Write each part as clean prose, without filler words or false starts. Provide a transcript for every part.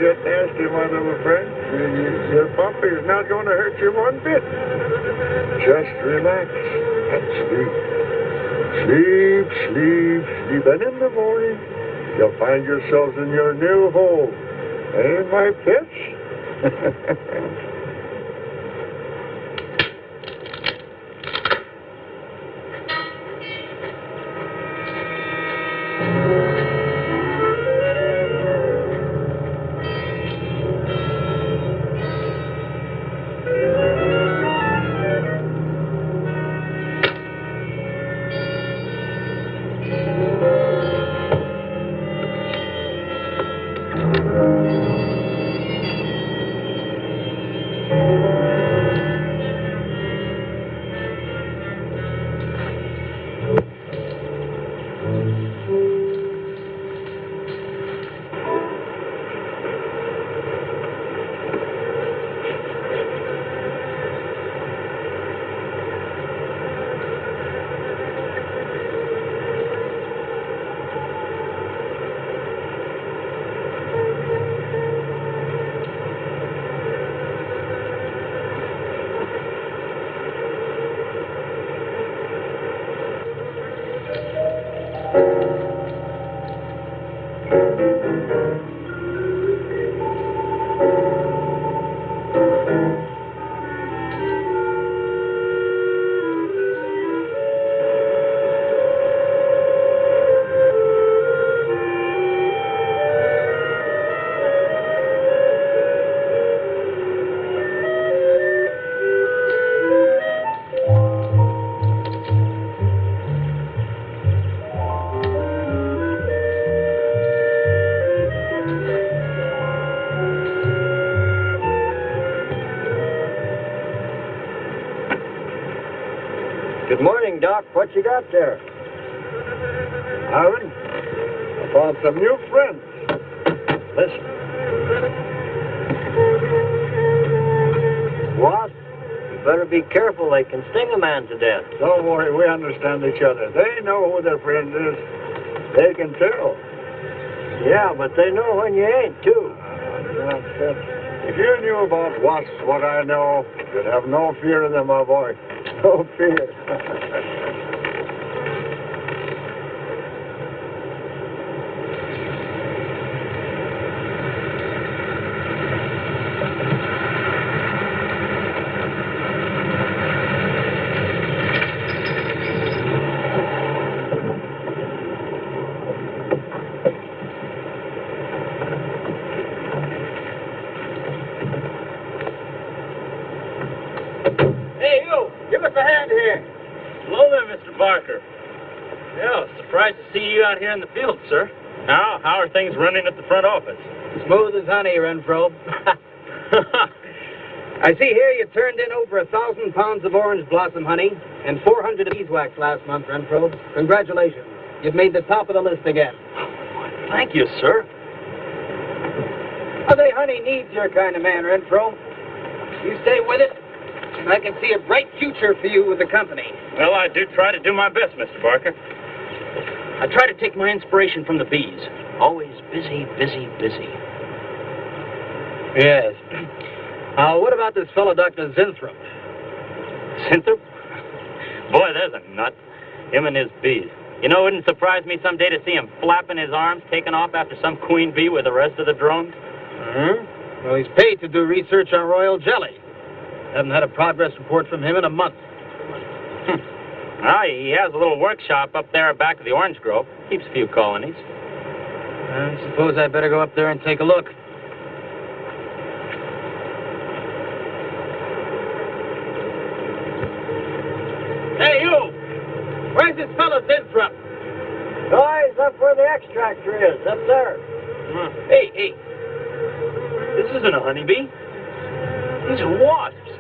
get nasty, my little friend. Your puppy is not going to hurt you one bit. Just relax and sleep. Sleep, sleep, sleep. And in the morning, you'll find yourselves in your new home. Eh, my pets? Good morning, Doc. What you got there? Aaron, I found some new friends. Listen. Wasp, you better be careful. They can sting a man to death. Don't worry, we understand each other. They know who their friend is. They can tell. Yeah, but they know when you ain't, too. If you knew about wasps what I know, you'd have no fear of them, my boy. No fear. Hey, you! Give us a hand here. Hello there, Mr. Barker. Yeah, surprised to see you out here in the field, sir. How are things running at the front office? Smooth as honey, Renfro. I see here you turned in over 1,000 pounds of orange blossom honey and 400 of beeswax last month, Renfro. Congratulations. You've made the top of the list again. Thank you, sir. I say honey needs your kind of man, Renfro. You stay with it, and I can see a bright future for you with the company. Well, I do try to do my best, Mr. Barker. I try to take my inspiration from the bees. Always busy, busy, busy. Yes. What about this fellow, Dr. Zinthrop? Zinthrop? Boy, there's a nut. Him and his bees. You know, it wouldn't surprise me someday to see him flapping his arms, taking off after some queen bee with the rest of the drones. Mm-hmm. Well, he's paid to do research on royal jelly. Haven't had a progress report from him in a month. Well, he has a little workshop up there back of the orange grove. Keeps a few colonies. I suppose I better go up there and take a look. Hey, you! Where's this fellow Zinthrop? Oh, he's up where the extractor is, up there. Hey. This isn't a honeybee. These are wasps.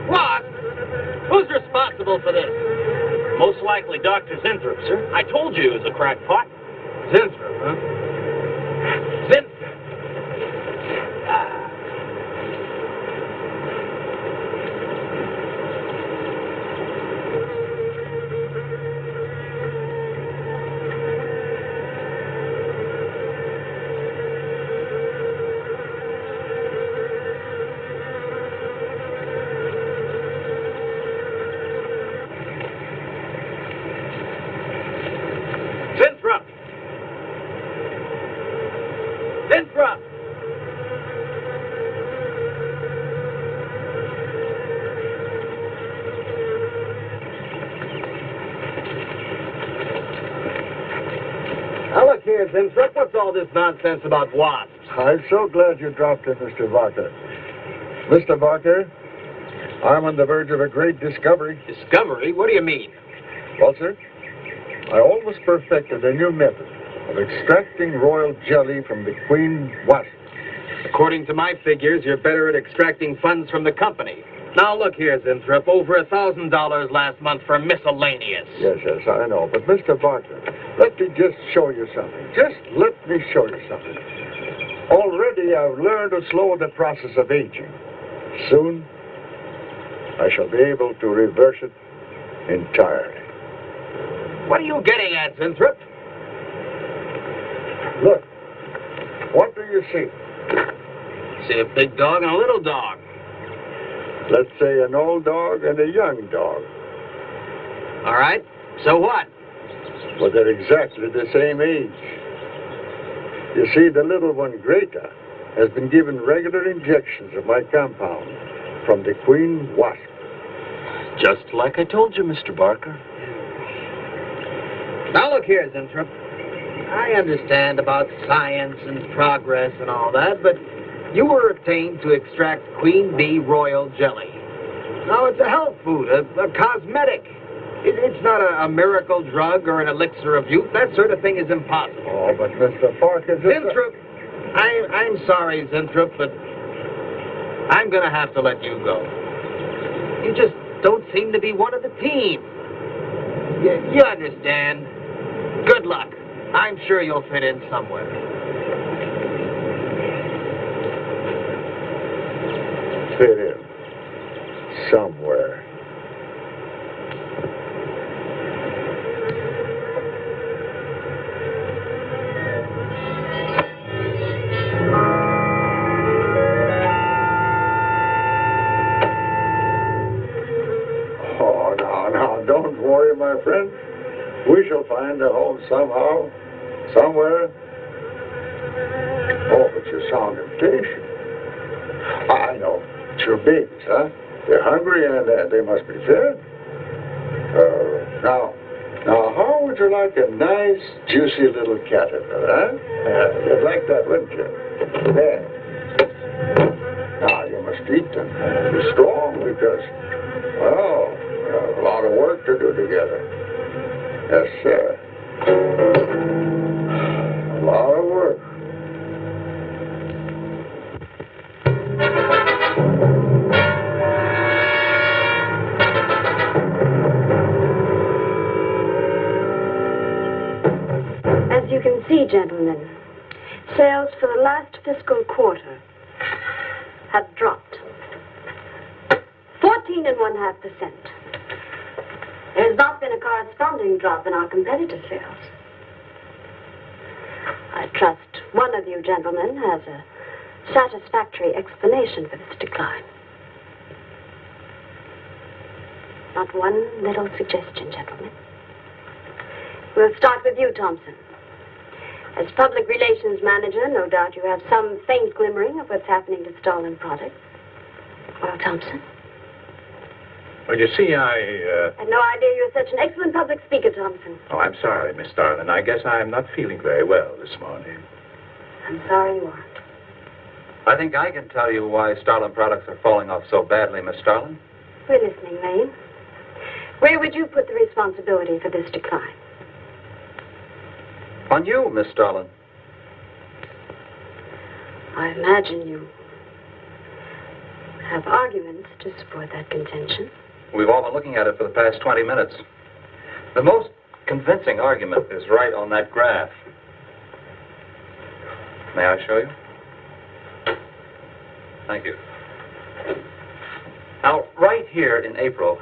What? Who's responsible for this? Most likely Dr. Zinthrop, sir. I told you he was a crackpot. Zinthrop, huh? Zinthrop. Zinthrop! Zinthrop! Now look here, Zinthrop, what's all this nonsense about wasps? I'm so glad you dropped in, Mr. Barker. Mr. Barker, I'm on the verge of a great discovery. Discovery? What do you mean? Well, sir, I almost perfected a new method of extracting royal jelly from the queen wasp. According to my figures, you're better at extracting funds from the company. Now look here, Zinthrop, over $1,000 last month for miscellaneous. Yes, I know. But, Mr. Barker, let me just show you something. Just let me show you something. Already I've learned to slow the process of aging. Soon, I shall be able to reverse it entirely. What are you getting at, Zinthrop? Look, what do you see? See a big dog and a little dog. Let's say an old dog and a young dog. All right, so what? But they're exactly the same age. You see, the little one, Greta, has been given regular injections of my compound from the queen wasp. Just like I told you, Mr. Barker. Now look here, Zinthrop. I understand about science and progress and all that, but you were obtained to extract queen bee royal jelly. Now, it's a health food, a cosmetic. It's not a miracle drug or an elixir of youth. That sort of thing is impossible. Oh, but Mr. Parker... Zinthrop, I'm sorry, Zinthrop, but I'm going to have to let you go. You just don't seem to be one of the team. You understand. Good luck. I'm sure you'll fit in somewhere. Fit in somewhere. Oh, now, don't worry, my friend. We shall find a home somehow, somewhere. Oh, but you sound impatient. I know. It's your babies, huh? They're hungry and they must be fed. Now, how would you like a nice, juicy little caterpillar, huh? You'd like that, wouldn't you? There. Now, you must eat them. Be strong because, well, we have a lot of work to do together. Yes, sir. A lot of work. As you can see, gentlemen, sales for the last fiscal quarter have dropped 14.5%. There has not been a corresponding drop in our competitor sales. I trust one of you gentlemen has a satisfactory explanation for this decline. Not one little suggestion, gentlemen. We'll start with you, Thompson. As public relations manager, no doubt you have some faint glimmering of what's happening to stolen products. Well, Thompson? Well, you see, I had no idea you were such an excellent public speaker, Thompson. Oh, I'm sorry, Miss Starlin. I guess I'm not feeling very well this morning. I'm sorry you aren't. I think I can tell you why Starlin products are falling off so badly, Miss Starlin. We're listening, Lane. Where would you put the responsibility for this decline? On you, Miss Starlin. I imagine you have arguments to support that contention. We've all been looking at it for the past 20 minutes. The most convincing argument is right on that graph. May I show you? Thank you. Now, right here in April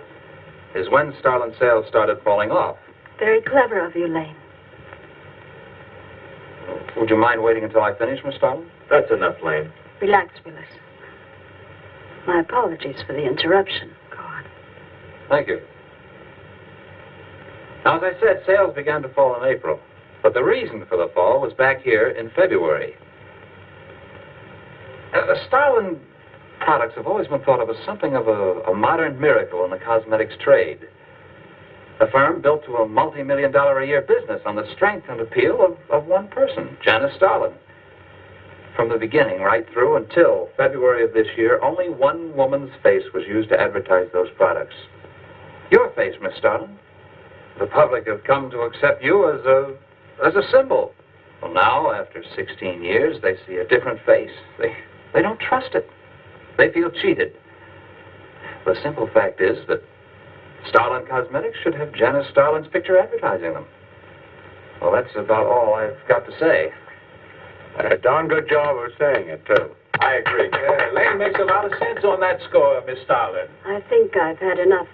is when Starlin sales started falling off. Very clever of you, Lane. Would you mind waiting until I finish, Miss Starlin? That's enough, Lane. Relax, Willis. My apologies for the interruption. Go on. Thank you. Now, as I said, sales began to fall in April. But the reason for the fall was back here in February. The Starlin products have always been thought of as something of a modern miracle in the cosmetics trade. A firm built to a multi-million-dollar-a-year business on the strength and appeal of one person, Janice Starlin. From the beginning right through until February of this year, only one woman's face was used to advertise those products. Your face, Miss Starlin. The public have come to accept you as a symbol. Well, now, after 16 years, they see a different face. They don't trust it. They feel cheated. The simple fact is that Starlin Cosmetics should have Janice Starlin's picture advertising them. Well, that's about all I've got to say. A darn good job of saying it, too. I agree. Lane makes a lot of sense on that score, Miss Starlin. I think I've had enough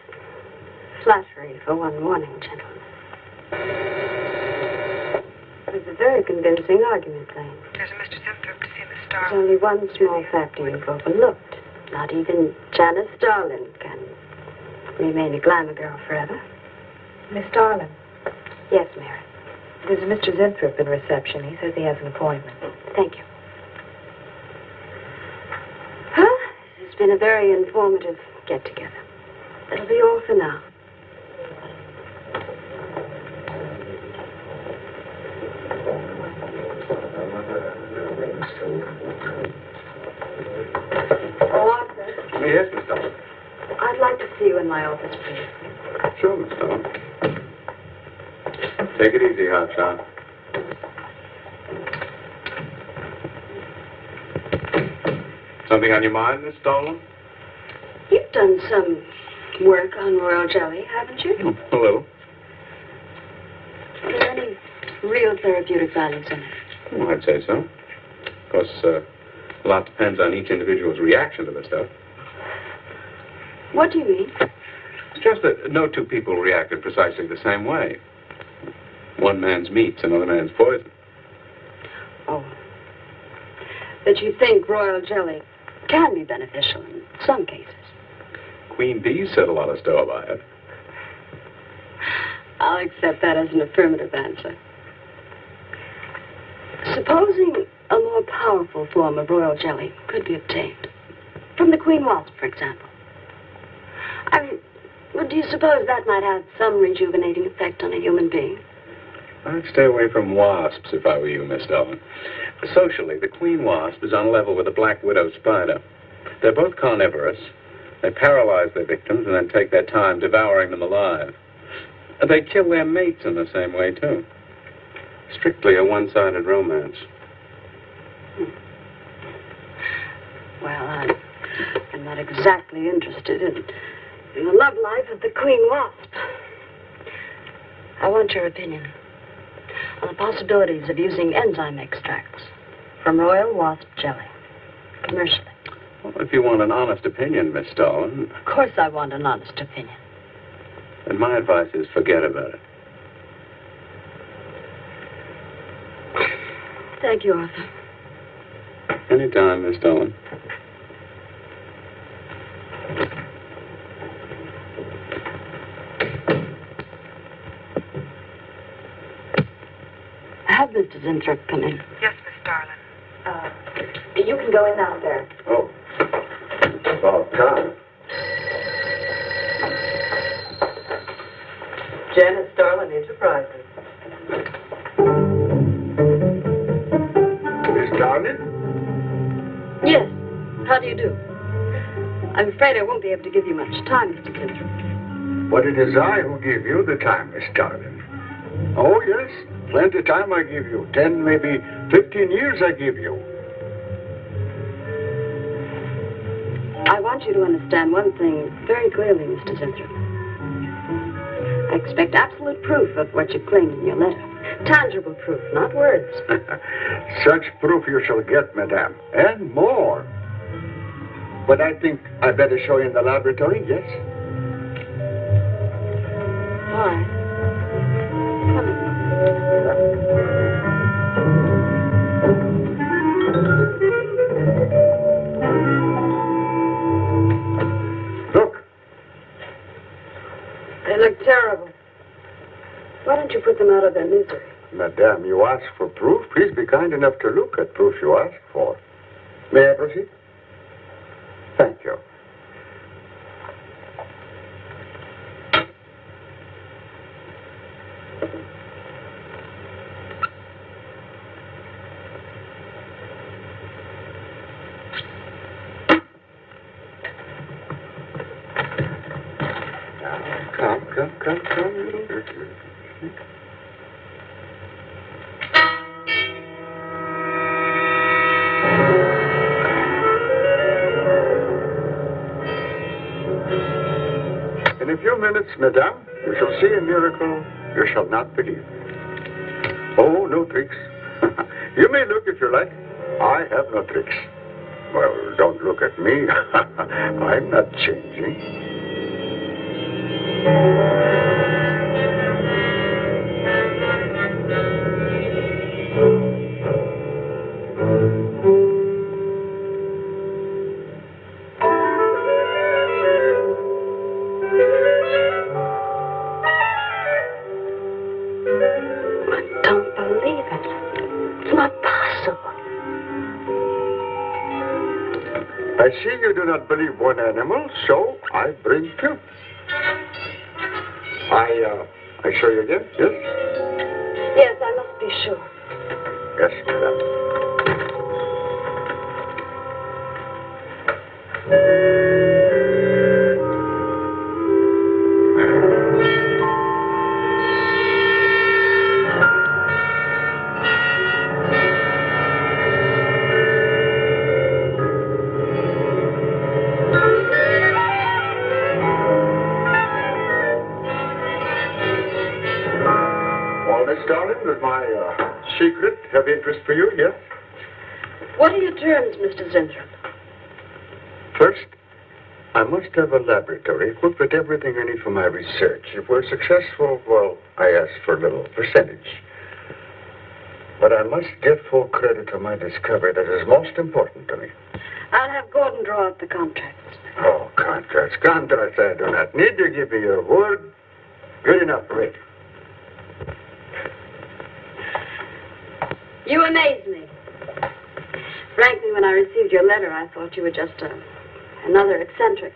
flattery for one morning, gentlemen. It was a very convincing argument, Lane. There's a Mr. Simthorpe to see Miss There's Starlin. only one small factor you've overlooked. Not even Janice Starlin can remain a glamour girl forever. Miss Starlin, Yes, Mary. there's a Mr. Zinthorpe in reception. He says he has an appointment. Thank you. Well, this has been a very informative get-together. That'll be all for now. Oh, Arthur, Yes, Miss Starlin. I'd like to see you in my office, please. Sure, Miss Starlin. Take it easy, Hotshot. Something on your mind, Miss Starlin? You've done some work on royal jelly, haven't you? A little. real therapeutic values in it. Well, I'd say so. Of course, a lot depends on each individual's reaction to the stuff. What do you mean? It's just that no two people reacted precisely the same way. One man's meat's another man's poison. Oh. That you think royal jelly can be beneficial in some cases. Queen bees set a lot of store by it. I'll accept that as an affirmative answer. Supposing a more powerful form of royal jelly could be obtained. From the queen wasp, for example. I mean, well, do you suppose that might have some rejuvenating effect on a human being? I'd stay away from wasps if I were you, Miss Dolan. Socially, the queen wasp is on a level with the black widow spider. They're both carnivorous. They paralyze their victims and then take their time devouring them alive. They kill their mates in the same way, too. Strictly a one-sided romance. Well, I'm not exactly interested in the love life of the queen wasp. I want your opinion on the possibilities of using enzyme extracts from royal wasp jelly, commercially. Well, if you want an honest opinion, Miss Dolan... Of course I want an honest opinion. Then my advice is forget about it. Thank you, Arthur. Anytime, Miss Dolan. Have Mr. Zinthrop come in. Yes, Miss Darlin. You can go in now, sir. Oh. About time. Janice Darlin Enterprises. Miss Darling? Yes. How do you do? I'm afraid I won't be able to give you much time, Mr. Zinthrop. But it is I who give you the time, Miss Darling. Oh, yes. Plenty of time I give you. 10, maybe 15 years I give you. I want you to understand one thing very clearly, Mr. Zinthrop. I expect absolute proof of what you claim in your letter. Tangible proof, not words. Such proof you shall get, madame. And more. But I think I better show you in the laboratory, yes? Why? Come in. Look. They look terrible. Why don't you put them out of their misery? Madame, you ask for proof. Please be kind enough to look at proof you ask for. May I proceed? Thank you. Come. In a few minutes, madame, you shall see a miracle you shall not believe. Oh, no tricks. You may look if you like. I have no tricks. Well, don't look at me. I'm not changing. I don't believe it. It's not possible. I see you do not believe one animal, so I bring two. I show you again, yes? Yes, I must be sure. Yes, madame. Well, Miss Darling, with my secret have interest for you, yes? What are your terms, Mr. Zenthrop? First, I must have a laboratory equipped with everything I need for my research. If we're successful, well, I ask for a little percentage. But I must get full credit for my discovery. That is most important to me. I'll have Gordon draw up the contracts. Oh, contracts. Contracts I do not need. You give me your word. Good enough, Rick. You amaze me. Frankly, when I received your letter, I thought you were just another eccentric.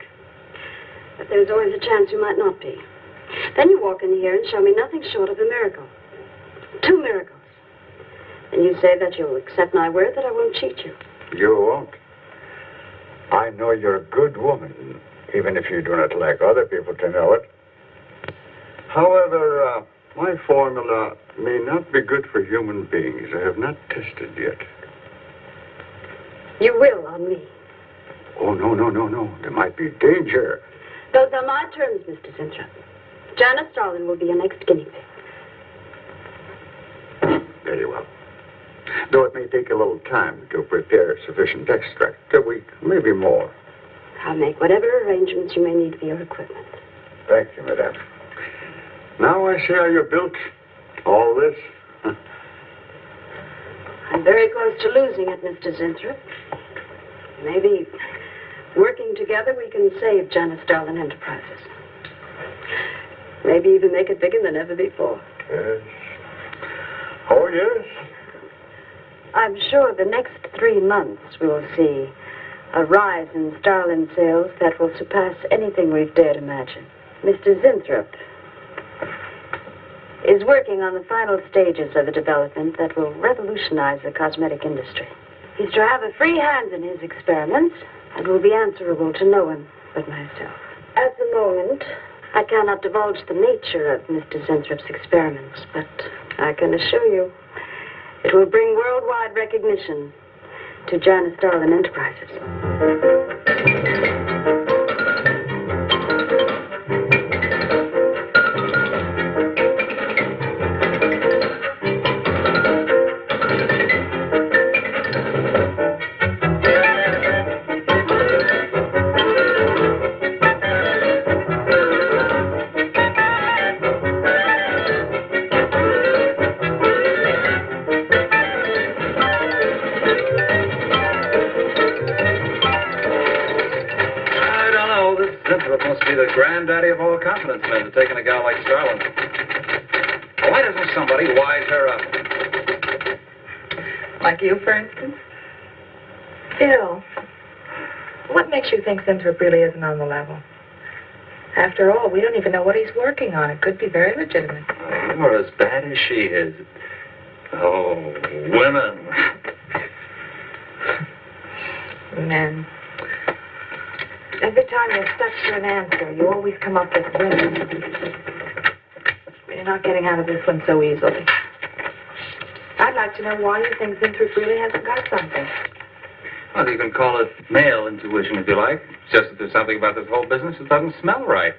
But there was always a chance you might not be. Then you walk in here and show me nothing short of a miracle. 2 miracles. And you say that you'll accept my word that I won't cheat you. You won't. I know you're a good woman, even if you do not like other people to know it. However, my formula may not be good for human beings. I have not tested yet. You will on me. Oh, no. There might be danger. Those are my terms, Mr. Zenthrop. Janice Starlin will be your next guinea pig. Very well. Though it may take a little time to prepare sufficient extract, a week, maybe more. I'll make whatever arrangements you may need for your equipment. Thank you, madame. Now I see how you're built. All this. I'm very close to losing it, Mr. Zenthrop. Maybe working together we can save Janice Starlin Enterprises. Maybe even make it bigger than ever before. Yes. Oh, yes. I'm sure the next 3 months we will see a rise in Starlin sales that will surpass anything we've dared imagine. Mr. Zenthrop is working on the final stages of a development that will revolutionize the cosmetic industry. He's to have a free hand in his experiments and will be answerable to no one but myself. At the moment, I cannot divulge the nature of Mr. Zentrop's experiments, but I can assure you it will bring worldwide recognition to Janice Starlin Enterprises. The granddaddy of all confidence men to taking a gal like Starlin. Why doesn't somebody wise her up? Like you, for instance? Bill, what makes you think Zenthrop really isn't on the level? After all, we don't even know what he's working on. It could be very legitimate. You're as bad as she is. Oh, women. Men. Every time you're stuck to an answer, you always come up with women. You're not getting out of this one so easily. I'd like to know why you think Zenthrop really hasn't got something. Well, you can call it male intuition if you like. It's just that there's something about this whole business that doesn't smell right.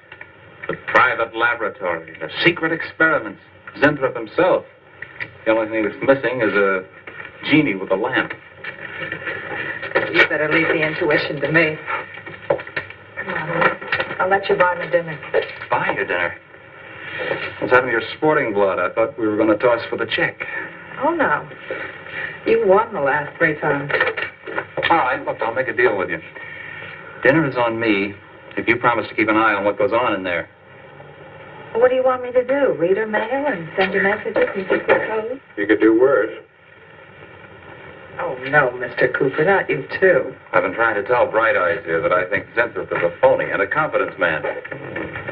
The private laboratory, the secret experiments, Zenthrop himself. The only thing that's missing is a genie with a lamp. You better leave the intuition to me. Come on, I'll let you buy me dinner. Buy your dinner? What's happened to your sporting blood? I thought we were going to toss for the check. Oh, no. You won the last 3 times. All right, look, I'll make a deal with you. Dinner is on me if you promise to keep an eye on what goes on in there. What do you want me to do? Read her mail and send you messages and keep your code? You could do worse. Oh, no, Mr. Cooper, not you, too. I've been trying to tell Bright Eyes here that I think Zenthrop is a phony and a confidence man.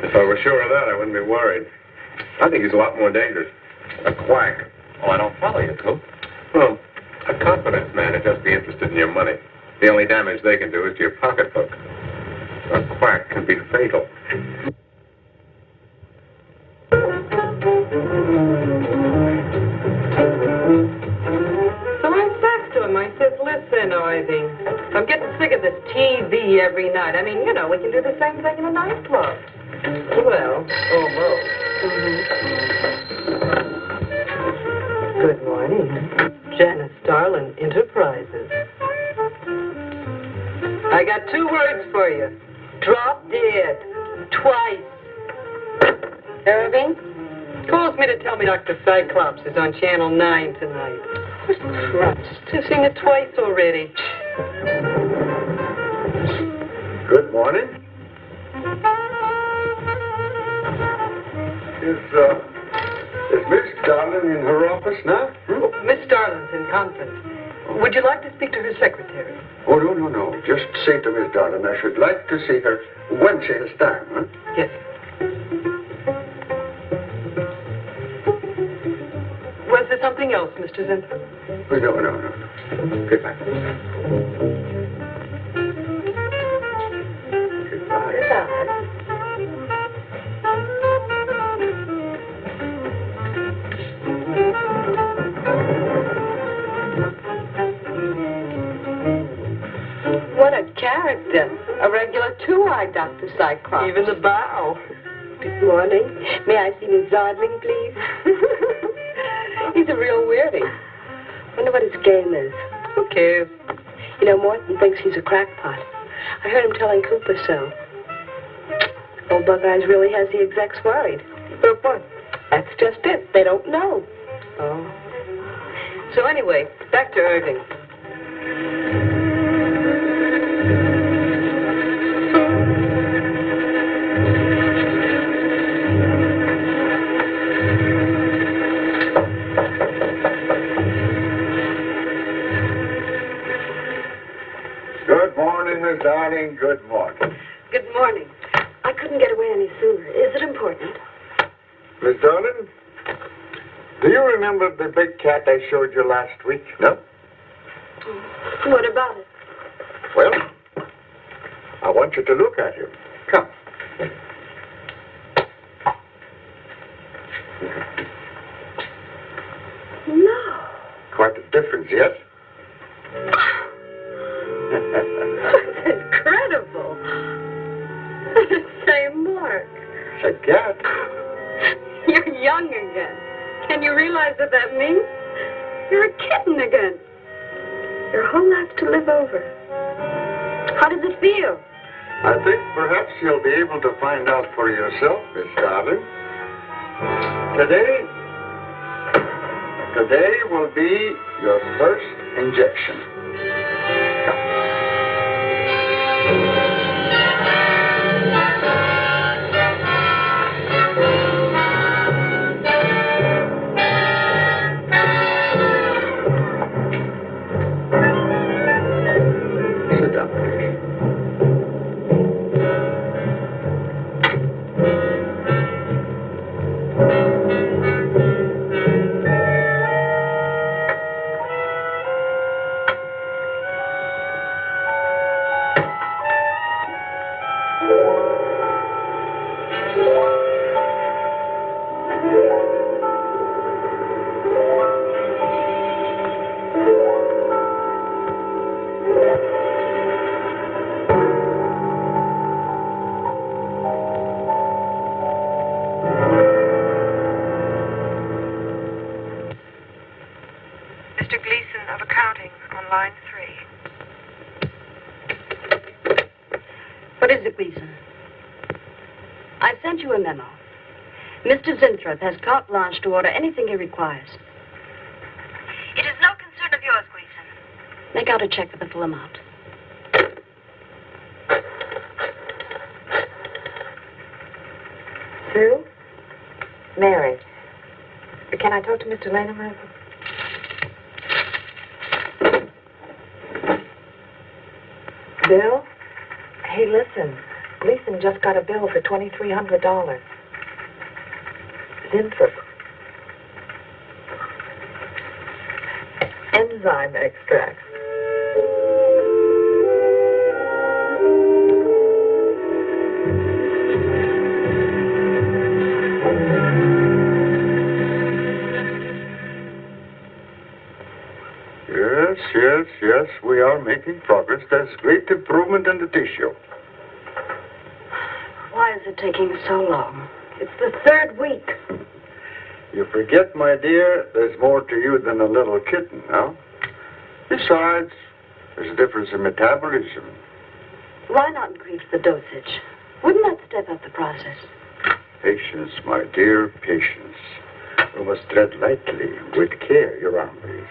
If I were sure of that, I wouldn't be worried. I think he's a lot more dangerous. A quack. Oh, I don't follow you, Coop. Well, a confidence man would just be interested in your money. The only damage they can do is to your pocketbook. A quack can be fatal. So I says to him, I says, listen, Ivy, I'm getting sick of this TV every night. I mean, you know, we can do the same thing in a nightclub. Well, almost. Good morning. Janice Starlin, Enterprises. I got 2 words for you. Drop dead. Twice. Irving? Calls me to tell me Dr. Cyclops is on Channel 9 tonight. Christ, I've seen it twice already. Good morning. Is Miss Darling in her office now? Oh, Miss Starlin's in conference. Would you like to speak to her secretary? Oh, no. Just say to Miss Darling I should like to see her when she has time, huh? Yes. Was there something else, Mr. Zinther? Oh, no. Goodbye. What a character. A regular two-eyed Dr. Cyclops. Even the bow. Good morning. May I see Miss Zardling, please? He's a real weirdie. Wonder what his game is. Who cares? You know, Morton thinks he's a crackpot. I heard him telling Cooper so. Old Buckeyes really has the execs worried. But what? That's just it. They don't know. Oh. So anyway, back to Irving. Good morning, Miss Darling. Good morning. Good morning. I couldn't get away any sooner. Is it important? Miss Darling, do you remember the big cat I showed you last week? No? What about it? Well, I want you to look at him. Come. No. Quite a difference, yes? That's incredible. Say, Mark. It's a cat. You're young again. Can you realize what that means? You're a kitten again. Your whole life to live over. How does it feel? I think perhaps you'll be able to find out for yourself, Miss Darling. Today will be your first injection. Sit down, please. Mr. Gleason of accounting on line 3. What is it, Gleason? I sent you a memo. Mr. Zinthrop has carte blanche to order anything he requires. It is no concern of yours, Gleason. Make out a check for the full amount. Sue? Mary. Can I talk to Mr. Lanham? Bill? Hey, listen. Gleason just got a bill for $2,300. Zinthrop. Enzyme extract. Yes, we are making progress. There's great improvement in the tissue. Why is it taking so long? It's the 3rd week. You forget, my dear, there's more to you than a little kitten, no? Besides, there's a difference in metabolism. Why not increase the dosage? Wouldn't that step up the process? Patience, my dear, patience. We must tread lightly, with care, Your Arm, please.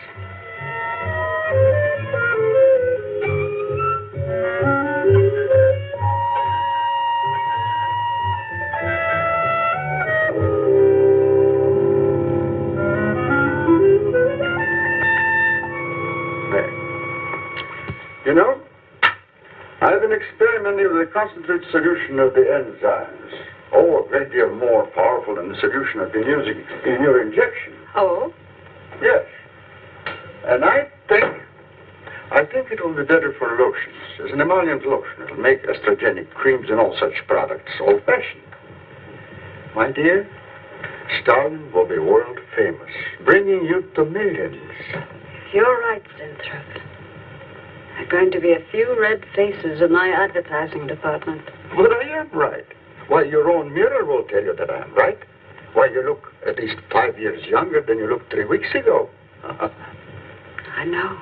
You know, I've been experimenting with a concentrate solution of the enzymes. Oh, a great deal more powerful than the solution I've been using in your injection. Oh? Yes. And I think it will be better for lotions. As an emollient lotion, it'll make estrogenic creams and all such products old-fashioned. My dear, Stalin will be world famous, bringing you to millions. You're right, Winthrop. There are going to be a few red faces in my advertising department. But I am right. Why, your own mirror will tell you that I am right. Why, you look at least 5 years younger than you looked 3 weeks ago. I know.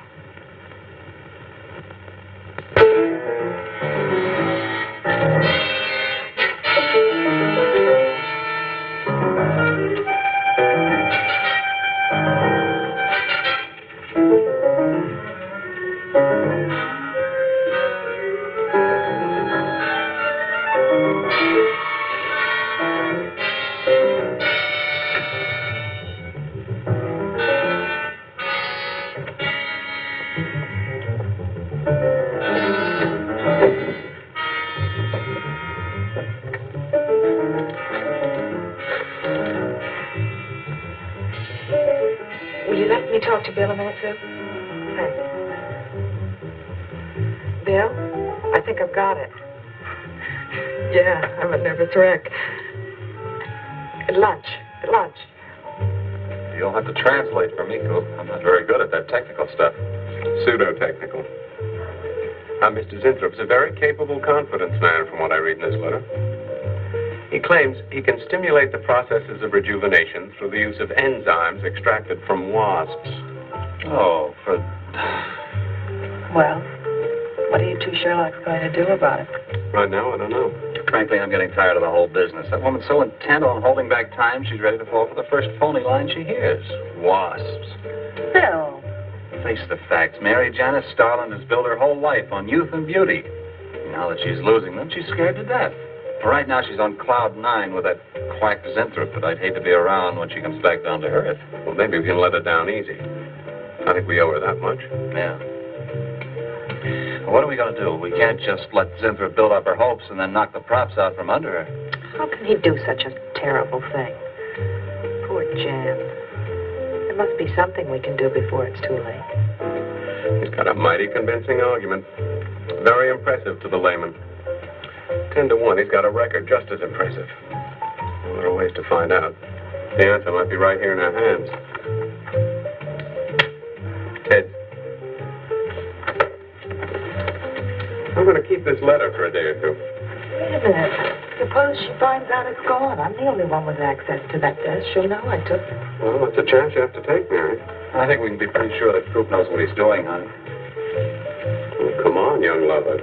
Will you let me talk to Bill a minute, Sue? Thanks. Bill, I think I've got it. Yeah, I'm a nervous wreck. At lunch. You'll have to translate for me, Coop. I'm not very good at that technical stuff. Pseudo-technical. Mr. Zinthrop's a very capable confidence man from what I read in this letter. He claims he can stimulate the processes of rejuvenation through the use of enzymes extracted from wasps. Oh, for... Well, what are you two Sherlocks going to do about it? Right now, I don't know. Frankly, I'm getting tired of the whole business. That woman's so intent on holding back time, she's ready to fall for the first phony line she hears. Wasps. Bill. Face the facts. Mary Janice Starland has built her whole life on youth and beauty. Now that she's losing them, she's scared to death. Right now, she's on cloud 9 with that quack Zinthrop that I'd hate to be around when she comes back down to earth. Well, maybe we can let her down easy. I think we owe her that much. Yeah. What are we going to do? We can't just let Zinthrop build up her hopes and then knock the props out from under her. How can he do such a terrible thing? Poor Jan. There must be something we can do before it's too late. He's got a mighty convincing argument. Very impressive to the layman. 10 to 1, he's got a record just as impressive. There are ways to find out. The answer might be right here in our hands. Ted. I'm going to keep this letter for a day or two. Wait a minute. Suppose she finds out it's gone. I'm the only one with access to that desk. She'll know I took it. Well, that's a chance you have to take, Mary. I think we can be pretty sure that Coop knows what he's doing, honey. Well, come on, young lover.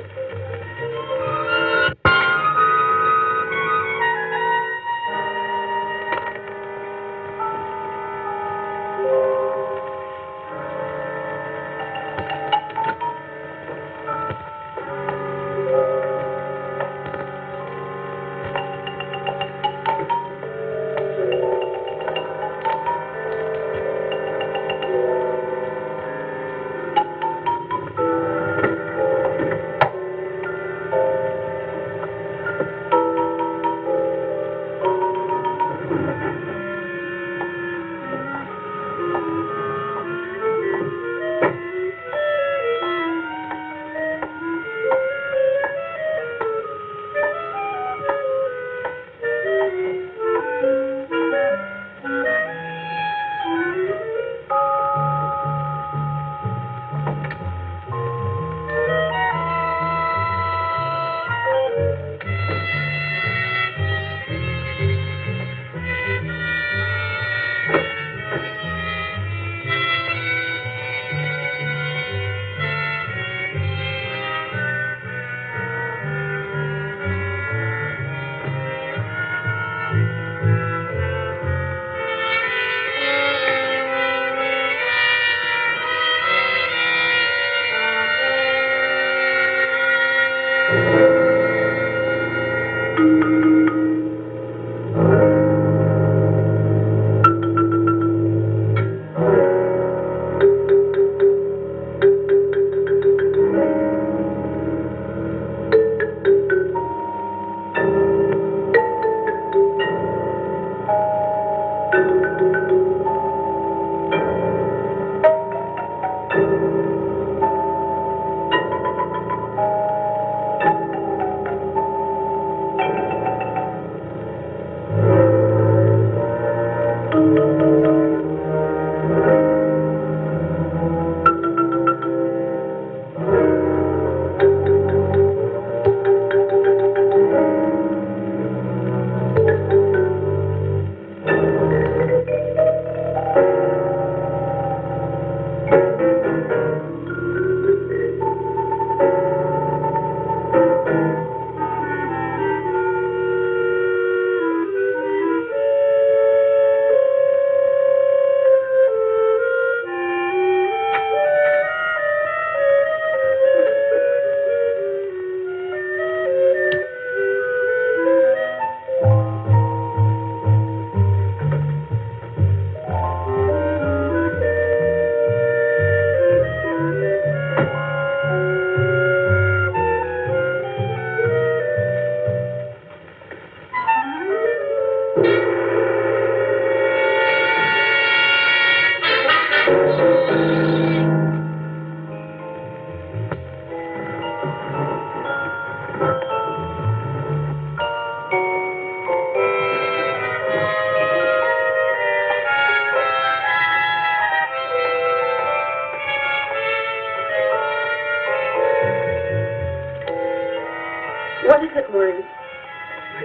What is it, Maureen?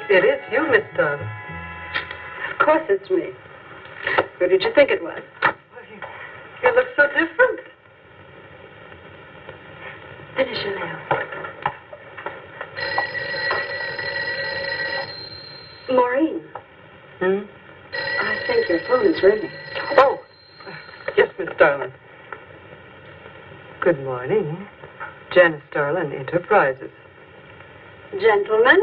It is you, Miss Darling. Of course it's me. Who did you think it was? You look so different. Finish your nail. Maureen. I think your phone is ringing. Oh, yes, Miss Darling. Good morning. Janice Darling Enterprises. Gentlemen,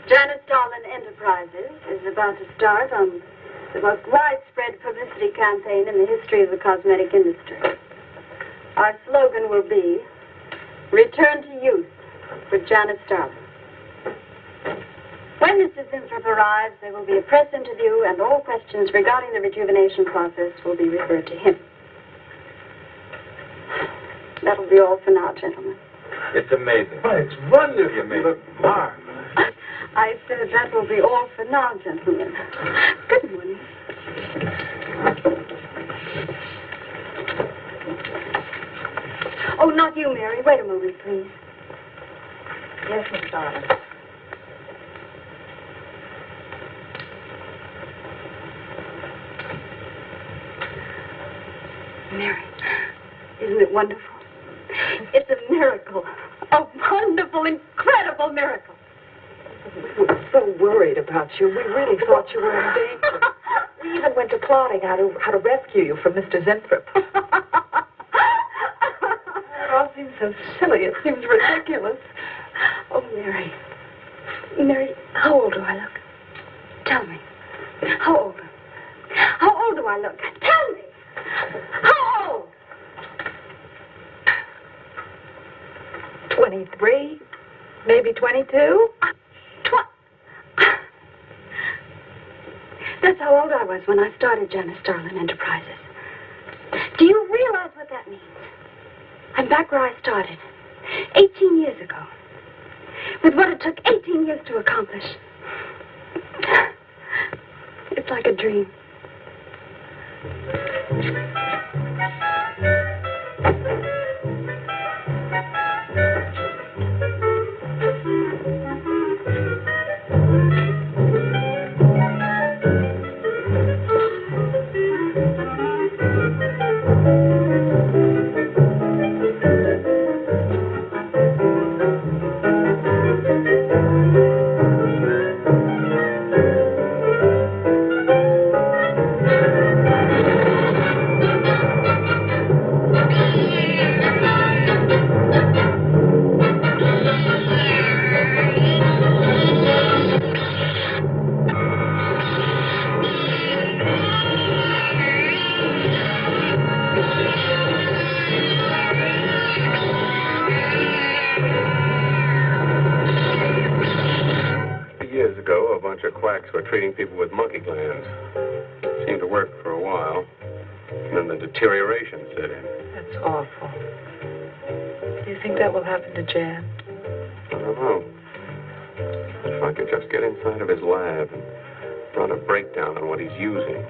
Janice Darlin Enterprises is about to start on the most widespread publicity campaign in the history of the cosmetic industry. Our slogan will be, Return to Youth with Janice Darlin. When Mr. Zinthrop arrives, there will be a press interview, and all questions regarding the rejuvenation process will be referred to him. That'll be all for now, gentlemen. It's amazing. Oh, it's wonderful. You look marvelous. I said that will be all for now, gentlemen. Good morning. Oh, not you, Mary. Wait a moment, please. Yes, Miss Darling. Mary, isn't it wonderful? It's a miracle. A wonderful, incredible miracle. We were so worried about you. We really thought you were in danger. We even went to plotting how to rescue you from Mr. Zinthrop. It all seems so silly. It seems ridiculous. Oh, Mary. Mary, how old do I look? Tell me. How old? How old do I look? Tell me. How old? 23, maybe 22. That's how old I was when I started Janice Darlin Enterprises. Do you realize what that means? I'm back where I started, 18 years ago, with what it took 18 years to accomplish. It's like a dream. Years ago, a bunch of quacks were treating people with monkey glands. Seemed to work for a while. And then the deterioration set in. That's awful. Do you think that will happen to Jan? I don't know. If I could just get inside of his lab and run a breakdown on what he's using.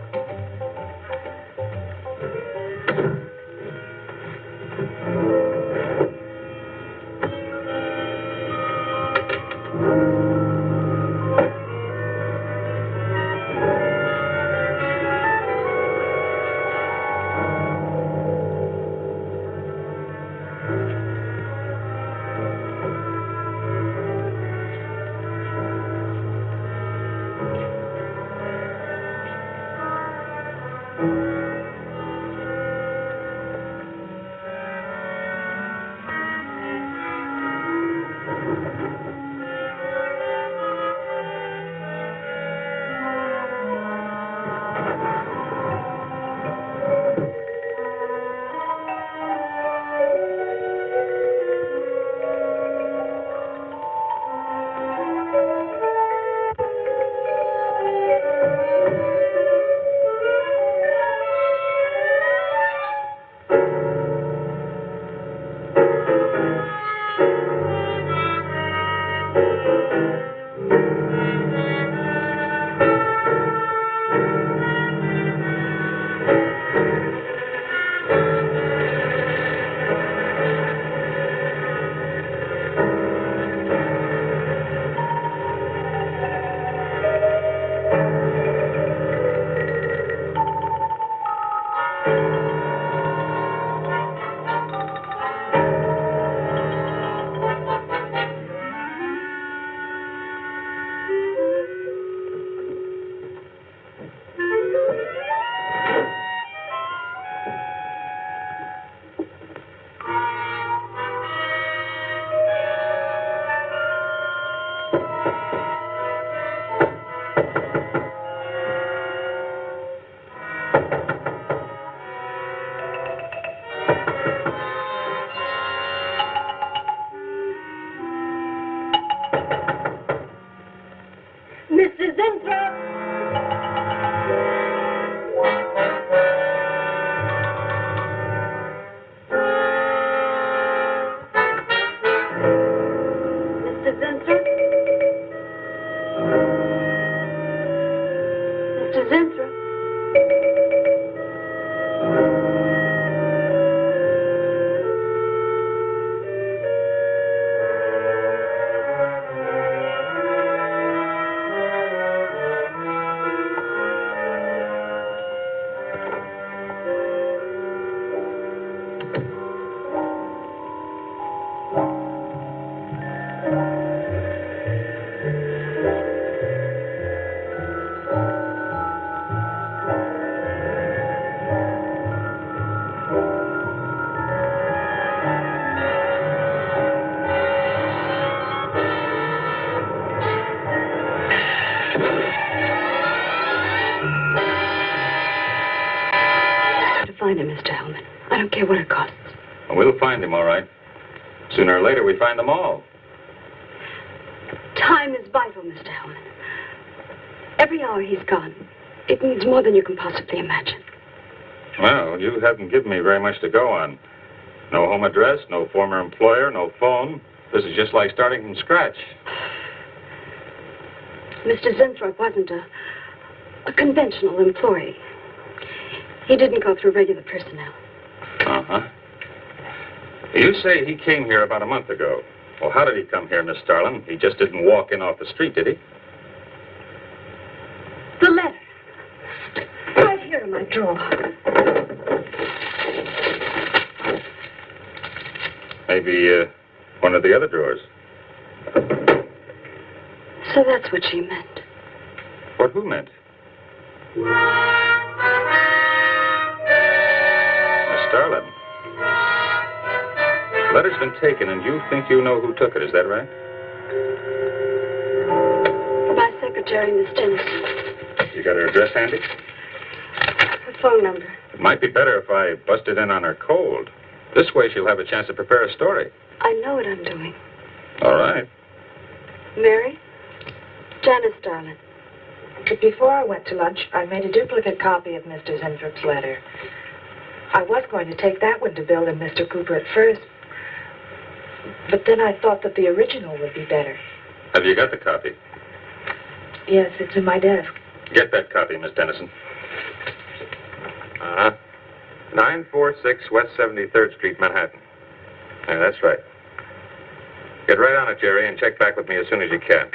Zinthrop? Mr. Zinthrop? Find him, Mr. Hellman. I don't care what it costs. Well, we'll find him, all right. Sooner or later, we find them all. Time is vital, Mr. Hellman. Every hour he's gone, it means more than you can possibly imagine. Well, you haven't given me very much to go on. No home address, no former employer, no phone. This is just like starting from scratch. Mr. Zinthrop wasn't a conventional employee. He didn't go through regular personnel. Uh-huh. You say he came here about a month ago. Well, how did he come here, Miss Starlin? He just didn't walk in off the street, did he? The letter. Right here in my drawer. Maybe one of the other drawers. So that's what she meant. What who meant? Starlin. The letter's been taken, and you think you know who took it. Is that right? My secretary, Miss Tennyson. You got her address handy? Her phone number. It might be better if I busted in on her cold. This way she'll have a chance to prepare a story. I know what I'm doing. All right. Mary? Janice Starlin. But before I went to lunch, I made a duplicate copy of Mr. Zinthrop's letter. I was going to take that one to Bill and Mr. Cooper at first, but then I thought that the original would be better. Have you got the copy? Yes, it's in my desk. Get that copy, Miss Dennison. 946 West 73rd Street, Manhattan. Yeah, that's right. Get right on it, Jerry, and check back with me as soon as you can.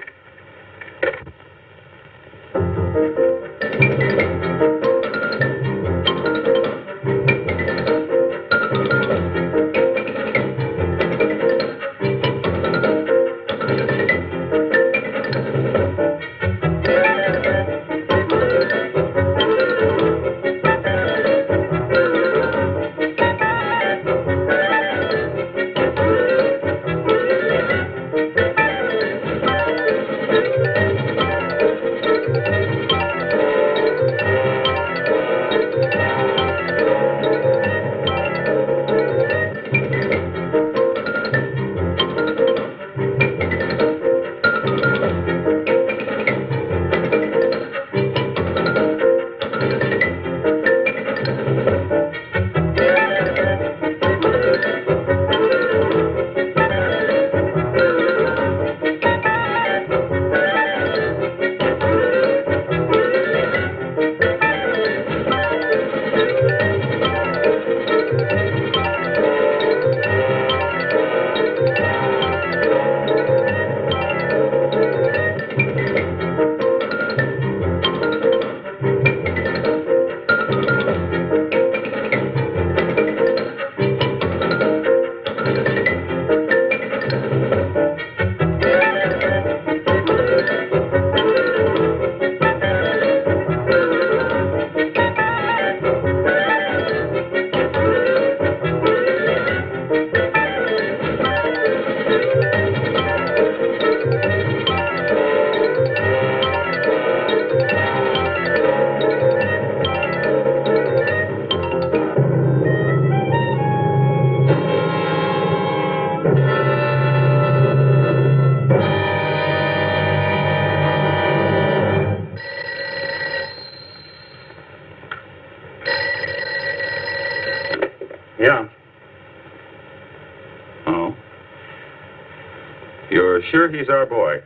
sure he's our boy?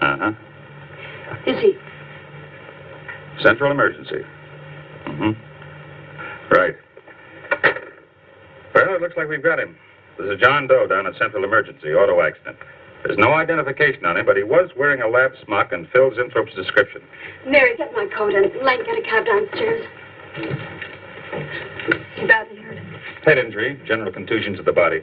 Uh-huh. Is he? Central emergency. Right. Well, it looks like we've got him. There's a John Doe down at Central Emergency, auto accident. There's no identification on him, but he was wearing a lab smock and fills Inthrope's description. Mary, get my coat and Len, get a cab downstairs. He badly hurt. Head injury, general contusions of the body.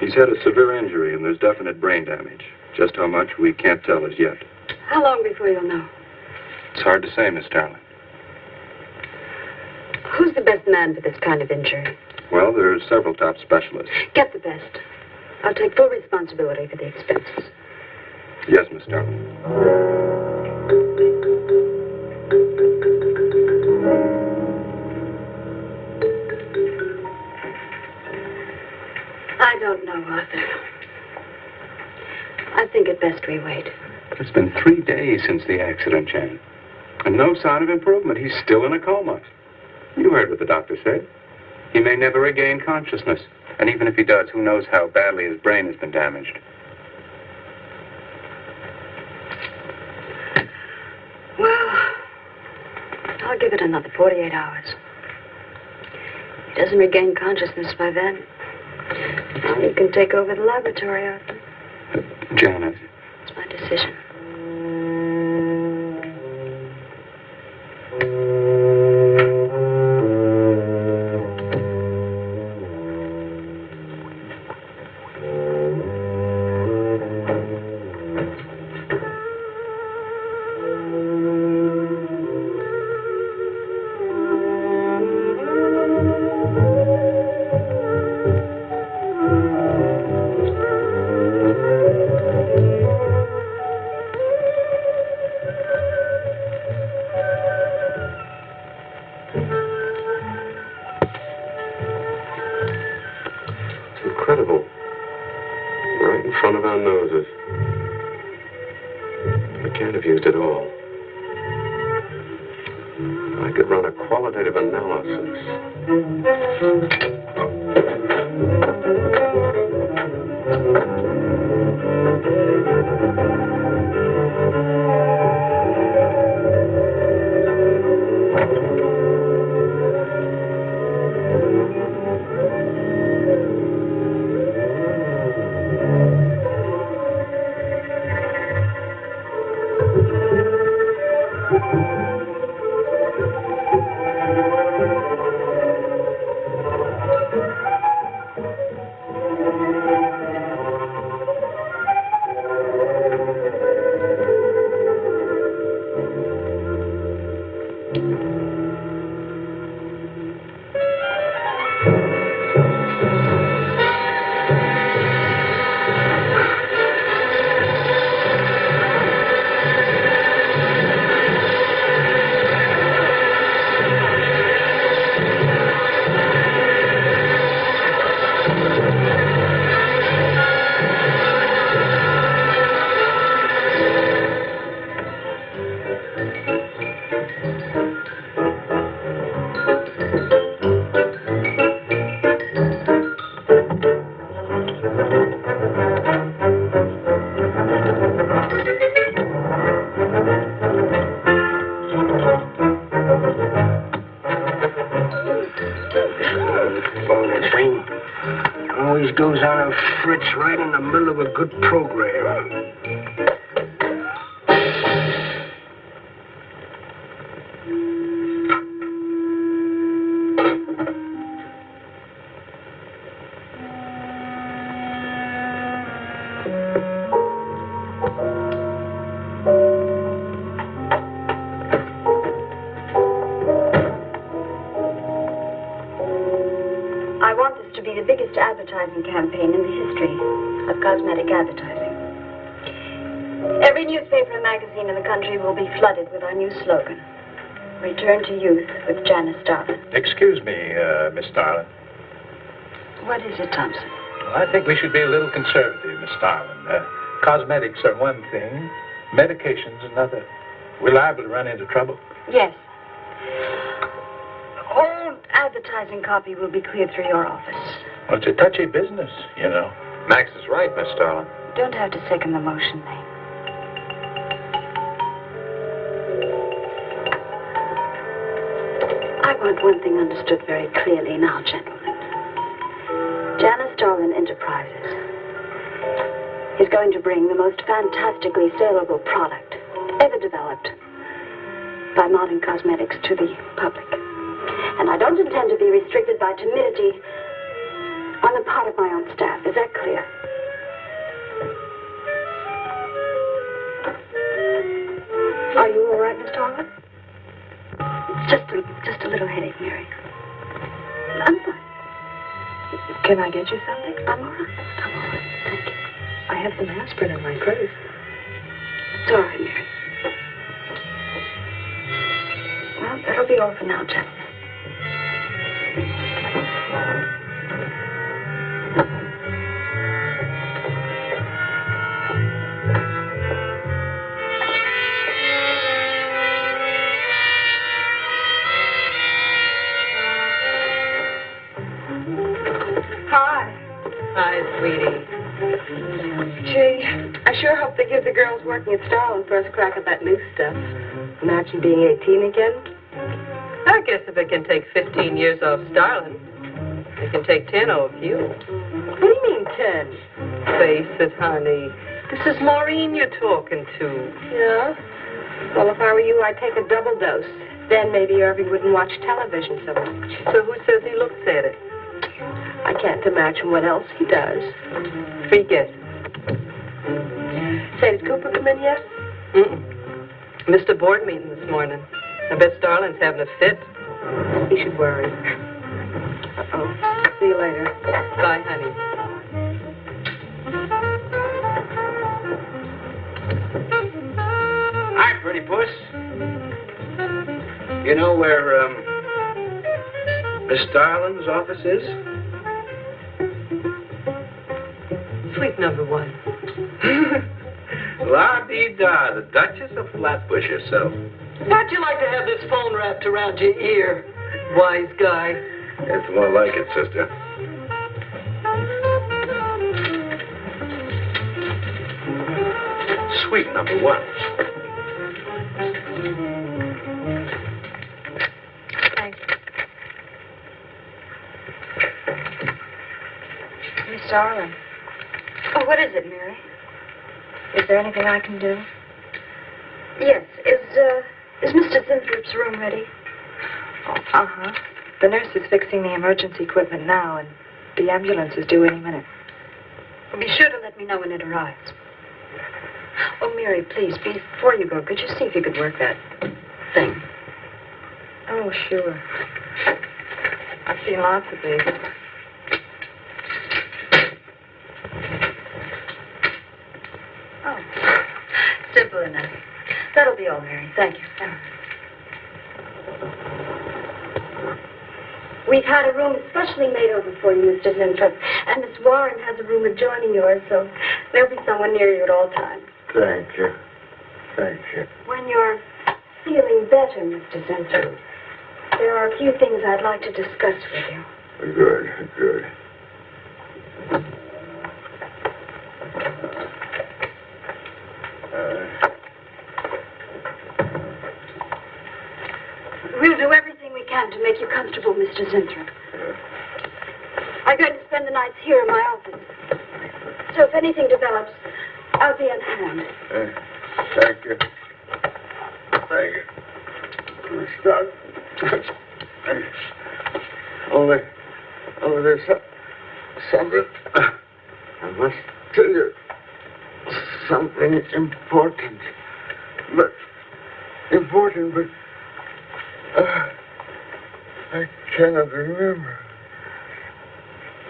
He's had a severe injury and there's definite brain damage. Just how much, we can't tell as yet. How long before you'll know? It's hard to say, Miss Starling. Who's the best man for this kind of injury? Well, there are several top specialists. Get the best. I'll take full responsibility for the expenses. Yes, Miss Starling. I don't know, Arthur. I think it best we wait. It's been 3 days since the accident, Jan. And no sign of improvement. He's still in a coma. You heard what the doctor said. He may never regain consciousness. And even if he does, who knows how badly his brain has been damaged. Well, I'll give it another 48 hours. He doesn't regain consciousness by then. Well, you can take over the laboratory, Arthur. Janet. It's my decision. Incredible. Right in front of our noses. I can't have used it all. I could run a qualitative analysis. Always goes on a fritz right in the middle of a good program. I want this to be the biggest advertising campaign in the history of cosmetic advertising. Every newspaper and magazine in the country will be flooded with our new slogan, Return to Youth with Janice Starlin. Excuse me, Miss Starlin. What is it, Thompson? I think we should be a little conservative, Miss Starlin. Cosmetics are one thing, medications another. We're liable to run into trouble. Yes. Old advertising copy will be cleared through your office. Well, it's a touchy business, you know. Max is right, Miss Starlin. Don't have to second the motion, Lane. I want one thing understood very clearly now, gentlemen. Janice Starlin Enterprises is going to bring the most fantastically saleable product ever developed by modern cosmetics to the public. And I don't intend to be restricted by timidity on the part of my own staff. Is that clear? Are you all right, Miss Starlin? Just a little headache, Mary. I'm fine. Can I get you something? I'm all right. Thank you. I have some aspirin in my purse. Sorry, Mary. Well, that'll be all for now, gentlemen. Hi, sweetie. Gee, I sure hope they give the girls working at Starlin first crack at that new stuff. Imagine being 18 again. I guess if it can take 15 years off Starlin, it can take 10 off you. What do you mean, 10? Face it, honey. This is Maureen you're talking to. Yeah? Well, if I were you, I'd take a double dose. Then maybe Irving wouldn't watch television so much. So who says he looks at it? I can't imagine what else he does. Forget it. Say, did Cooper come in yet? Missed a board meeting this morning. I bet Starlin's having a fit. He should worry. Uh-oh. See you later. Bye, honey. Hi, pretty puss. You know where, Miss Starlin's office is? Suite number 1. La-dee-da, the Duchess of Flatbush herself. How'd you like to have this phone wrapped around your ear, wise guy? It's more like it, sister. Suite number 1. Thank you. Miss Starlin. Oh, what is it, Mary? Is there anything I can do? Yes. Is Mr. Zinthrop's room ready? Uh-huh. The nurse is fixing the emergency equipment now, and the ambulance is due any minute. Be sure to let me know when it arrives. Oh, Mary, please, before you go, could you see if you could work that thing? Oh, sure. I've seen lots of these. Oh, simple enough. That'll be all, Mary. Thank you. We've had a room specially made over for you, Mr. Zinthrop, and Miss Warren has a room adjoining yours, so there'll be someone near you at all times. Thank you. Thank you. When you're feeling better, Mr. Zinthrop, there are a few things I'd like to discuss with you. Good, good. We'll do everything we can to make you comfortable, Mr. Zinthrop. I'm going to spend the nights here in my office. So if anything develops, I'll be on hand. Thank you. Thank you. Stop. Only there's something. I must tell you something important. But I cannot remember.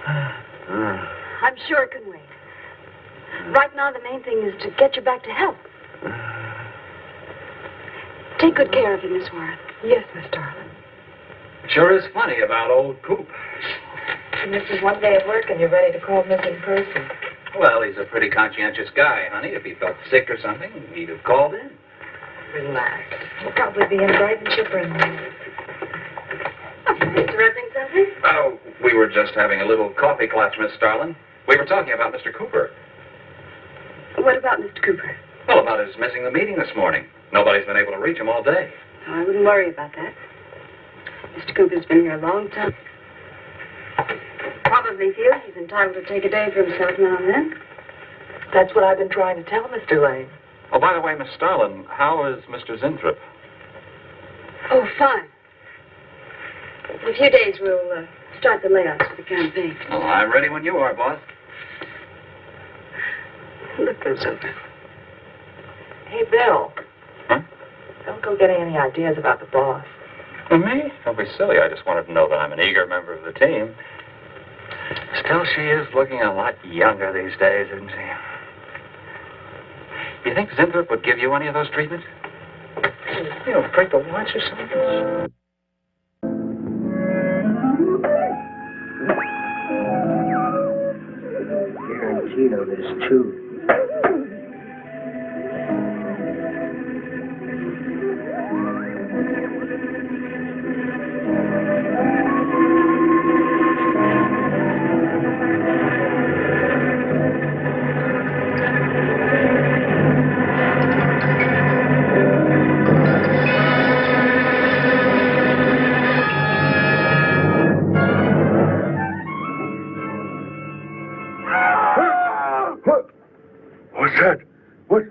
I'm sure it can wait. Right now, the main thing is to get you back to health. Take good care of him, Miss Warren. Yes, Miss Darling. Sure is funny about old Coop. He misses one day at work and you're ready to call him in person. Well, he's a pretty conscientious guy, honey. If he felt sick or something, he'd have called in. Relax. He'll probably be in bright and chipper in the morning. Interesting Oh, we were just having a little coffee clutch, Miss Starlin. We were talking about Mr. Cooper. What about Mr. Cooper? Well, about his missing the meeting this morning. Nobody's been able to reach him all day. Oh, I wouldn't worry about that. Mr. Cooper's been here a long time. Probably feels he's entitled to take a day for himself now and then. That's what I've been trying to tell Mr. Lane. Oh, by the way, Miss Starlin, how is Mr. Zinthrop? Oh, fine. In a few days, we'll start the layouts for the campaign. Oh, I'm ready when you are, boss. Look those over. Hey, Bill. Huh? Don't go getting any ideas about the boss. Well, me? Don't be silly. I just wanted to know that I'm an eager member of the team. Still, she is looking a lot younger these days, isn't she? You think Zinthrop would give you any of those treatments? You know, break the watch or something? Guaranteed of this, too. What's that? What?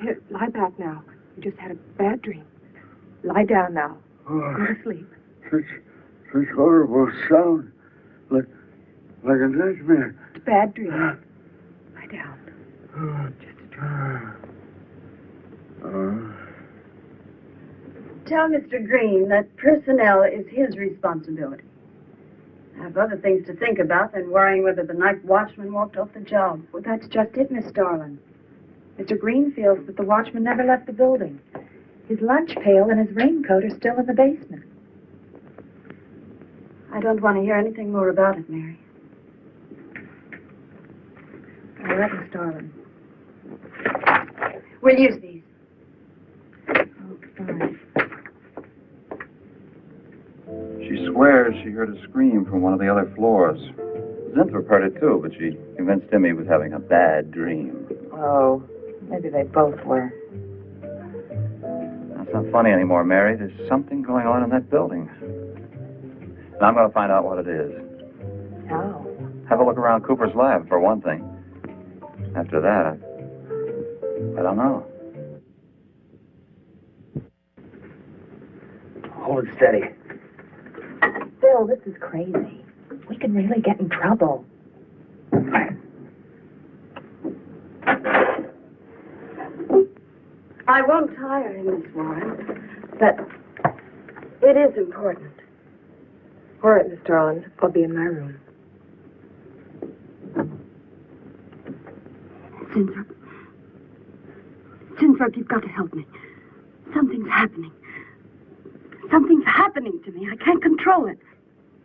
Here, lie back now. You just had a bad dream. Lie down now. Oh, Go to sleep. such horrible sound. Like a nightmare. It's a bad dream. Lie down. Just a dream. Tell Mr. Green that personnel is his responsibility. I have other things to think about than worrying whether the night watchman walked off the job. Well, that's just it, Miss Starlin. Mr. Green feels that the watchman never left the building. His lunch pail and his raincoat are still in the basement. I don't want to hear anything more about it, Mary. All right, Miss Starlin. We'll use these. Oh, fine. She swears she heard a scream from one of the other floors. Zinthrop heard it too, but she convinced him he was having a bad dream. Oh, maybe they both were. That's not funny anymore, Mary. There's something going on in that building. And I'm going to find out what it is. How? Have a look around Cooper's lab, for one thing. After that, I don't know. Hold it steady. Bill, this is crazy. We can really get in trouble. I won't tire him, Miss Warren, but it is important. All right, Miss Starlin. I'll be in my room. Zinthrop, you've got to help me. Something's happening. Something's happening to me. I can't control it.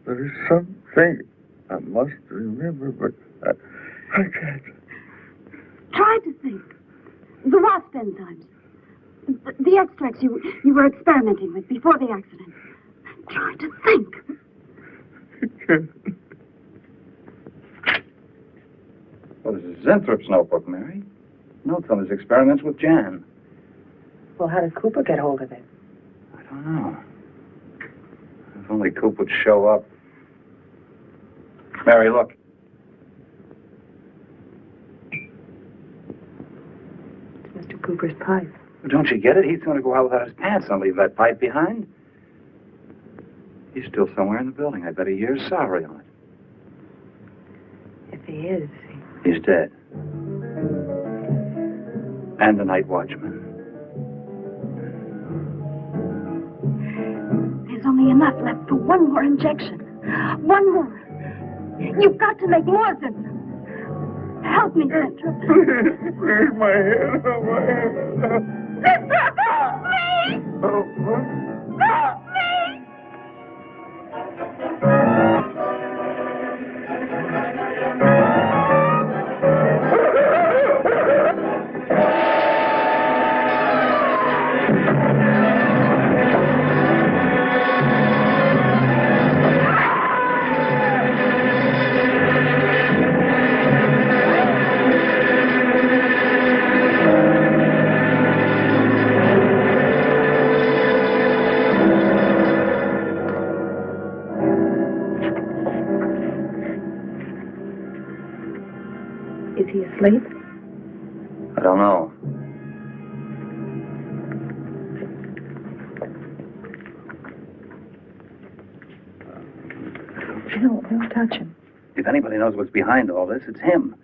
There is something I must remember, but I can't. Try to think. The wasp enzymes. The extracts you were experimenting with before the accident. Try to think. Well, this is Zinthrop's notebook, Mary. Notes on his experiments with Jan. Well, how did Cooper get hold of it? I don't know. If only Coop would show up. Mary, look. It's Mr. Cooper's pipe. Don't you get it? He's going to go out without his pants and leave that pipe behind. He's still somewhere in the building. I bet a year's salary on it. If he is, He's dead. And the night watchman. There's only enough left for one more injection. One more. You've got to make more of them. Help me, Zinthrop. Please, my head. Oh, my head. Zinthrop, help me! Oh, what? Help me! Is he asleep? I don't know. No, don't touch him. If anybody knows what's behind all this, it's him.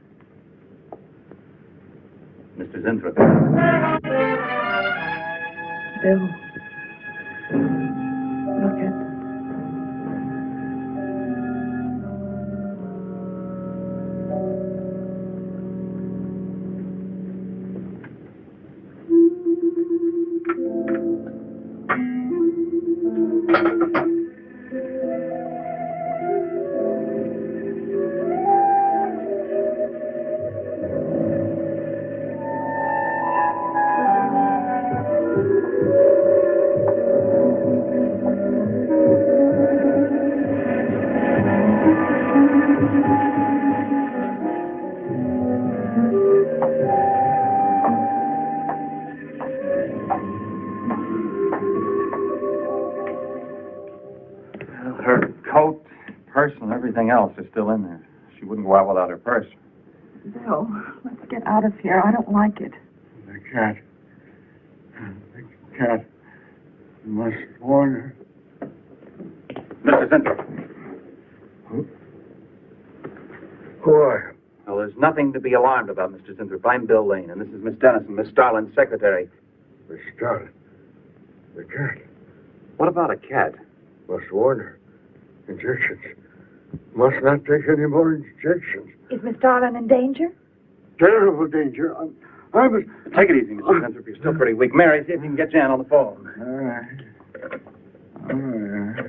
Mr. Zinthrop. Bill. Look at... Her coat, purse, and everything else is still in there. She wouldn't go out without her purse. Bill, let's get out of here. I don't like it. The cat. The cat. You must warn her. Mr. Zinthrop. Who are you? Well, there's nothing to be alarmed about, Mr. Zinthrop. I'm Bill Lane, and this is Miss Dennison, Miss Starlin's secretary. Miss Starlin. The cat. What about a cat? Must warn her. Injections. Must not take any more injections. Is Miss Darlin in danger? Terrible danger. I was... Take it easy, Mr. Zinthrop. You're still pretty weak. Mary, see if you can get Jan on the phone. All right. All right.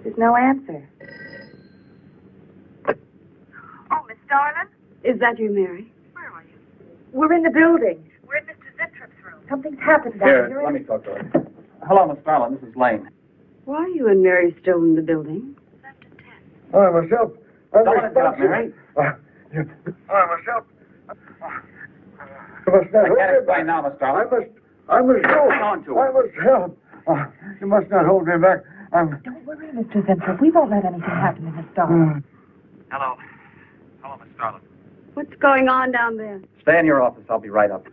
There's no answer. Oh, Miss Darlin? Is that you, Mary? Where are you? We're in the building. We're in Mr. Zintrop's room. Something's happened down Here, here. let me talk to her. Hello, Miss Starlin. This is Lane. Why are you and Mary still in the building? I must help. Don't let it get up, Mary. I must help. You must not I hold can't me explain back. now, Miss Starlin. I must go. Hang on to her. I must help. You must not hold me back. Don't worry, Mr. Zinthrop. We won't let anything happen to Miss Darlin. Hello. Hello, Miss Starlin. What's going on down there? Stay in your office. I'll be right up.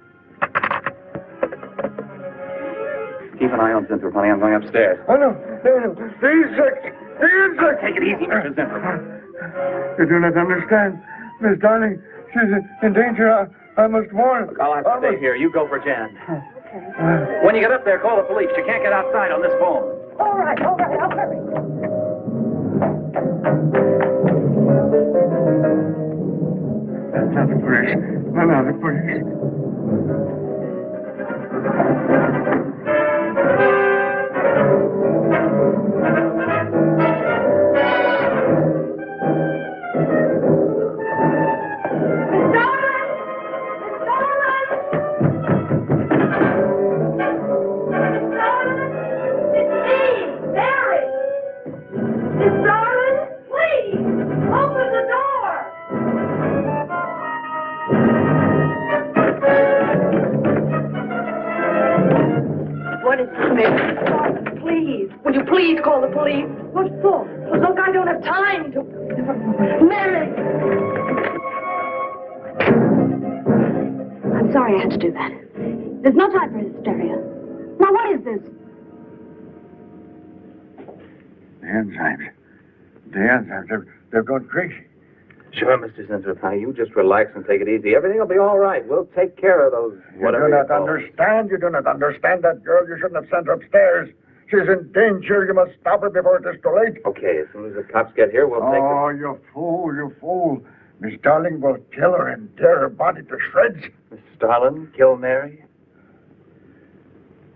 Keep an eye on Zinthrop, honey. I'm going upstairs. I know. The insects. The insects. Take it easy, Mr. Zinthrop. You do not understand. Miss Darling, she's in danger. I must warn her. Look, I'll have to stay here. You go for Jan. Okay. When you get up there, call the police. You can't get outside on this phone. All right. I'll hurry. Not the police. Not the police. What is this, Mary? Darling, please. Will you please call the police? What for? Well, look, I don't have time to... Mary! I'm sorry I had to do that. There's no time for hysteria. Now, what is this? The enzymes. The enzymes. They've gone crazy. Sure, Mr. Zinthrop, honey. You just relax and take it easy. Everything will be all right. We'll take care of those... You do not understand. You do not understand that girl. You shouldn't have sent her upstairs. She's in danger. You must stop her before it is too late. Okay, as soon as the cops get here, we'll take Oh, you fool, you fool. Miss Darling will kill her and tear her body to shreds. Miss Starlin, kill Mary?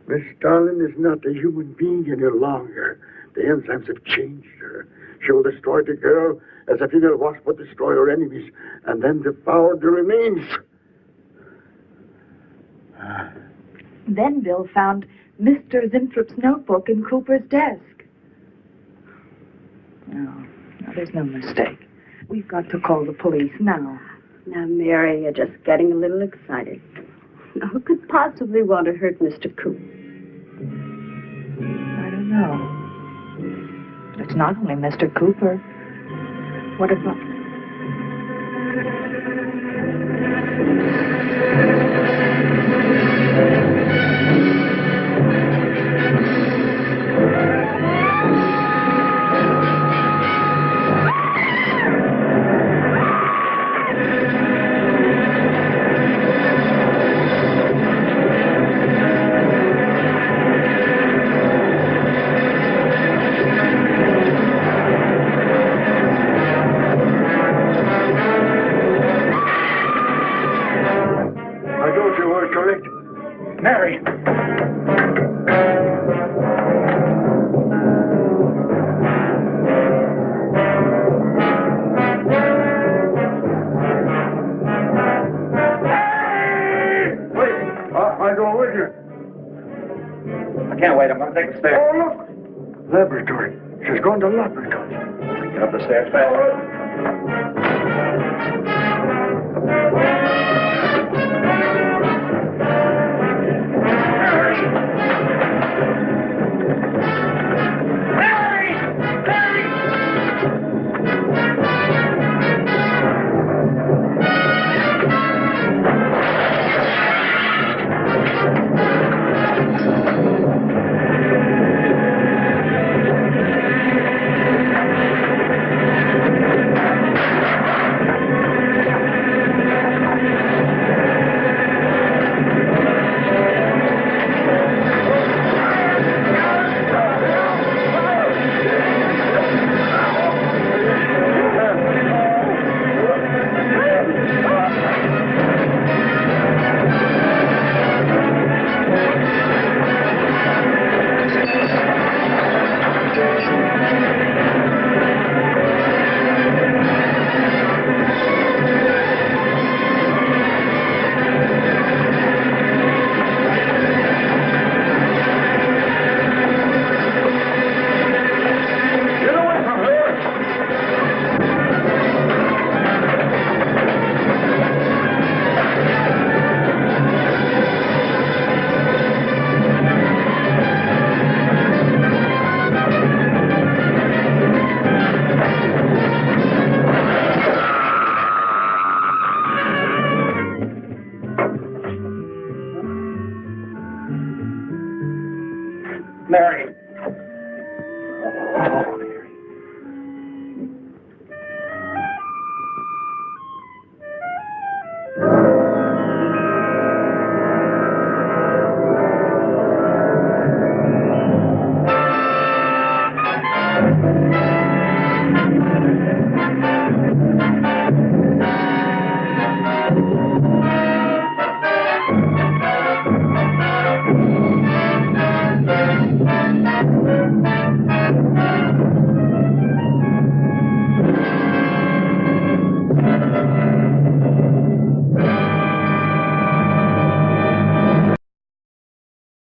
Miss Darling is not a human being any longer. The enzymes have changed her. She will destroy the girl as a female wasp would destroy her enemies, and then devour the remains. Then Bill found Mr. Zinthrop's notebook in Cooper's desk. No, there's no mistake. We've got to call the police now. Now, Mary, you're just getting a little excited. Who could possibly want to hurt Mr. Coop? I don't know. It's not only Mr. Cooper. What about... I thought you were correct. Mary! Wait, I go with you. I can't wait. I'm going to take the stairs. Oh, look! Laboratory. She's going to laboratory. Get up the stairs fast. Mary.